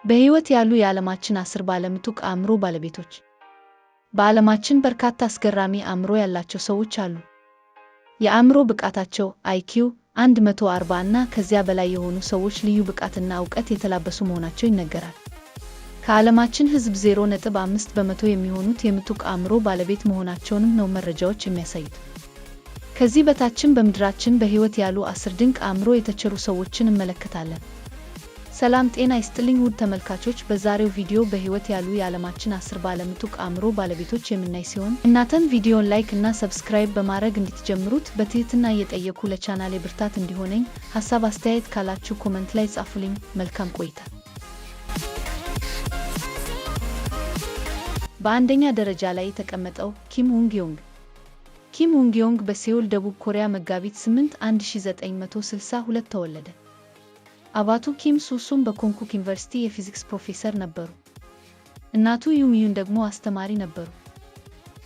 በሕይወት ያሉ የዓለማችን 10 ባለምጡቅ አእምሮ ባለቤቶች። በዓለማችን በርካታ አስገራሚ አእምሮ ያላቸው ሰዎች አሉ። የአእምሮ ብቃታቸው አይኪው 140 እና ከዚያ በላይ የሆኑ ሰዎች ልዩ ብቃትና ዕውቀት የተላበሱ መሆናቸው ይነገራል። ከዓለማችን ሕዝብ 0.5 በመቶ የሚሆኑት የምጡቅ አእምሮ ባለቤት መሆናቸውንም ነው መረጃዎች የሚያሳዩት። ከዚህ በታችም በምድራችን በሕይወት ያሉ 10 ድንቅ አእምሮ የተቸሩ ሰዎችን እንመለከታለን። ሰላም ጤና ይስጥልኝ ውድ ተመልካቾች፣ በዛሬው ቪዲዮ በሕይወት ያሉ የዓለማችን 10 ባለምጡቅ አእምሮ ባለቤቶች የምናይ ሲሆን እናንተም ቪዲዮን ላይክ እና ሰብስክራይብ በማድረግ እንድትጀምሩት በትህትና እየጠየኩ ለቻናሌ ብርታት እንዲሆነኝ ሀሳብ አስተያየት ካላችሁ ኮመንት ላይ ጻፉልኝ። መልካም ቆይታ። በአንደኛ ደረጃ ላይ የተቀመጠው ኪም ኡንግዮንግ። ኪም ኡንግዮንግ በሴውል ደቡብ ኮሪያ መጋቢት 8 1962 ተወለደ። አባቱ ኪም ሱሱም በኮንኩክ ዩኒቨርሲቲ የፊዚክስ ፕሮፌሰር ነበሩ። እናቱ ዩሚዩን ደግሞ አስተማሪ ነበሩ።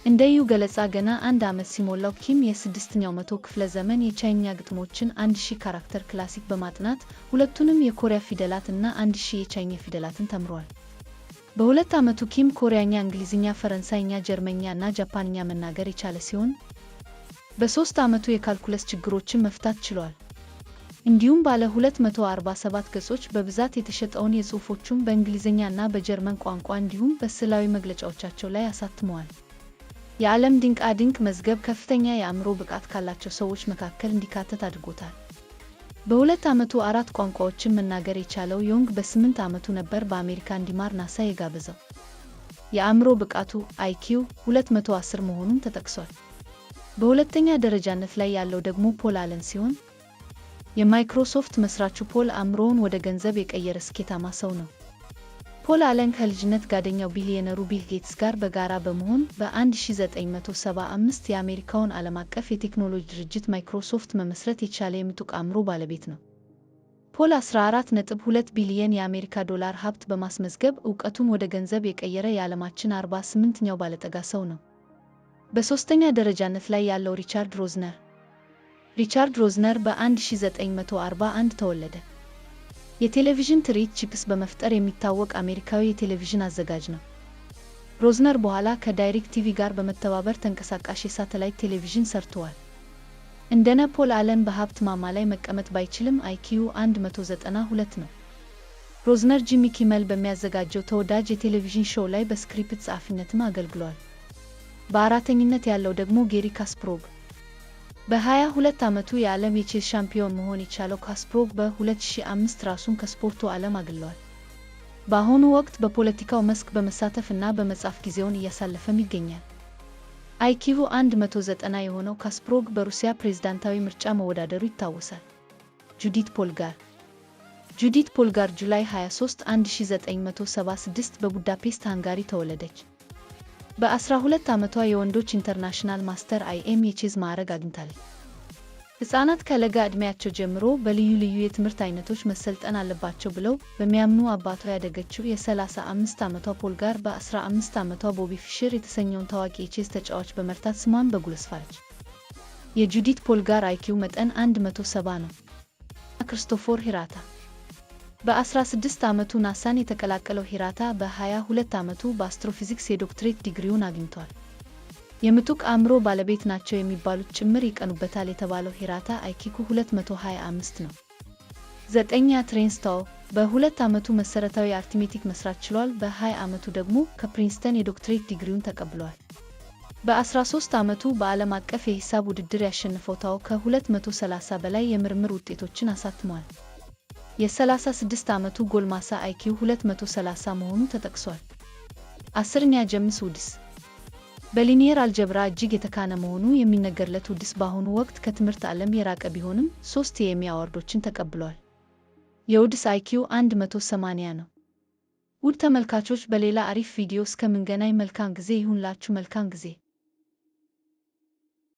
እንደ ዩ ገለጻ ገና 1 ዓመት ሲሞላው ኪም የ6ኛው መቶ ክፍለ ዘመን የቻይኛ ግጥሞችን 1000 ካራክተር ክላሲክ በማጥናት ሁለቱንም የኮሪያ ፊደላት እና 1000 የቻይኛ ፊደላትን ተምሯል። በ2 ዓመቱ ኪም ኮሪያኛ፣ እንግሊዝኛ፣ ፈረንሳይኛ፣ ጀርመንኛ እና ጃፓንኛ መናገር የቻለ ሲሆን በ3 ዓመቱ የካልኩለስ ችግሮችን መፍታት ችሏል። እንዲሁም ባለ 247 ገጾች በብዛት የተሸጠውን የጽሑፎቹን በእንግሊዝኛ እና በጀርመን ቋንቋ እንዲሁም በስዕላዊ መግለጫዎቻቸው ላይ አሳትመዋል። የዓለም ድንቃድንቅ መዝገብ ከፍተኛ የአእምሮ ብቃት ካላቸው ሰዎች መካከል እንዲካተት አድርጎታል። በ2 ዓመቱ 4 ቋንቋዎችን መናገር የቻለው ዮንግ በ8 ዓመቱ ነበር በአሜሪካ እንዲማር ናሳ የጋበዘው። የአእምሮ ብቃቱ አይኪው 210 መሆኑን ተጠቅሷል። በሁለተኛ ደረጃነት ላይ ያለው ደግሞ ፖል አለን ሲሆን የማይክሮሶፍት መስራቹ ፖል አእምሮውን ወደ ገንዘብ የቀየረ ስኬታማ ሰው ነው። ፖል አለን ከልጅነት ጓደኛው ቢሊየነሩ ቢል ጌትስ ጋር በጋራ በመሆን በ1975 የአሜሪካውን ዓለም አቀፍ የቴክኖሎጂ ድርጅት ማይክሮሶፍት መመስረት የቻለ የምጡቅ አእምሮ ባለቤት ነው። ፖል 14.2 ቢሊየን የአሜሪካ ዶላር ሀብት በማስመዝገብ ዕውቀቱን ወደ ገንዘብ የቀየረ የዓለማችን 48ኛው ባለጠጋ ሰው ነው። በሦስተኛ ደረጃነት ላይ ያለው ሪቻርድ ሮዝነር። ሪቻርድ ሮዝነር በ1941 ተወለደ። የቴሌቪዥን ትርኢት ቺፕስ በመፍጠር የሚታወቅ አሜሪካዊ የቴሌቪዥን አዘጋጅ ነው። ሮዝነር በኋላ ከዳይሬክት ቲቪ ጋር በመተባበር ተንቀሳቃሽ የሳተላይት ቴሌቪዥን ሰርተዋል። እንደነ ፖል አለን በሀብት ማማ ላይ መቀመጥ ባይችልም አይኪው 192 ነው። ሮዝነር ጂሚ ኪመል በሚያዘጋጀው ተወዳጅ የቴሌቪዥን ሾው ላይ በስክሪፕት ጸሐፊነትም አገልግሏል። በአራተኝነት ያለው ደግሞ ጌሪ ካስፕሮቭ። በ22 ዓመቱ የዓለም የቼዝ ሻምፒዮን መሆን የቻለው ካስፕሮቭ በ2005 ራሱን ከስፖርቱ ዓለም አግልሏል። በአሁኑ ወቅት በፖለቲካው መስክ በመሳተፍ እና በመጻፍ ጊዜውን እያሳለፈም ይገኛል። አይኪው 190 የሆነው ካስፕሮቭ በሩሲያ ፕሬዝዳንታዊ ምርጫ መወዳደሩ ይታወሳል። ጁዲት ፖልጋር። ጁዲት ፖልጋር ጁላይ 23 1976 በቡዳፔስት ሃንጋሪ ተወለደች። በ12 ዓመቷ የወንዶች ኢንተርናሽናል ማስተር አይኤም የቼዝ ማዕረግ አግኝታለች። ሕፃናት ከለጋ ዕድሜያቸው ጀምሮ በልዩ ልዩ የትምህርት አይነቶች መሰልጠን አለባቸው ብለው በሚያምኑ አባቷ ያደገችው የ35 ዓመቷ ፖልጋር በ15 ዓመቷ ቦቢ ፊሸር የተሰኘውን ታዋቂ የቼዝ ተጫዋች በመርታት ስሟን በጉል አስፋለች። የጁዲት ፖልጋር አይኪው መጠን 170 ነው። ክርስቶፈር ሂራታ። በ16 ዓመቱ ናሳን የተቀላቀለው ሂራታ በ22 ዓመቱ በአስትሮፊዚክስ የዶክትሬት ዲግሪውን አግኝቷል። የምጡቅ አእምሮ ባለቤት ናቸው የሚባሉት ጭምር ይቀኑበታል የተባለው ሂራታ አይኪው 225 ነው። 9ኛ ትሬንስታው በ2 ዓመቱ መሰረታዊ አርትሜቲክ መስራት ችሏል። በ20 ዓመቱ ደግሞ ከፕሪንስተን የዶክትሬት ዲግሪውን ተቀብሏል። በ13 ዓመቱ በዓለም አቀፍ የሂሳብ ውድድር ያሸነፈው ታው ከ230 በላይ የምርምር ውጤቶችን አሳትሟል። የ36 ዓመቱ ጎልማሳ አይኪው 230 መሆኑ ተጠቅሷል። 10ኛ ጄምስ ውድስ። በሊኒየር አልጀብራ እጅግ የተካነ መሆኑ የሚነገርለት ውድስ በአሁኑ ወቅት ከትምህርት ዓለም የራቀ ቢሆንም 3 የኤሚ አዋርዶችን ተቀብሏል። የውድስ አይኪው 180 ነው። ውድ ተመልካቾች፣ በሌላ አሪፍ ቪዲዮ እስከምንገናኝ መልካም ጊዜ ይሁንላችሁ። መልካም ጊዜ።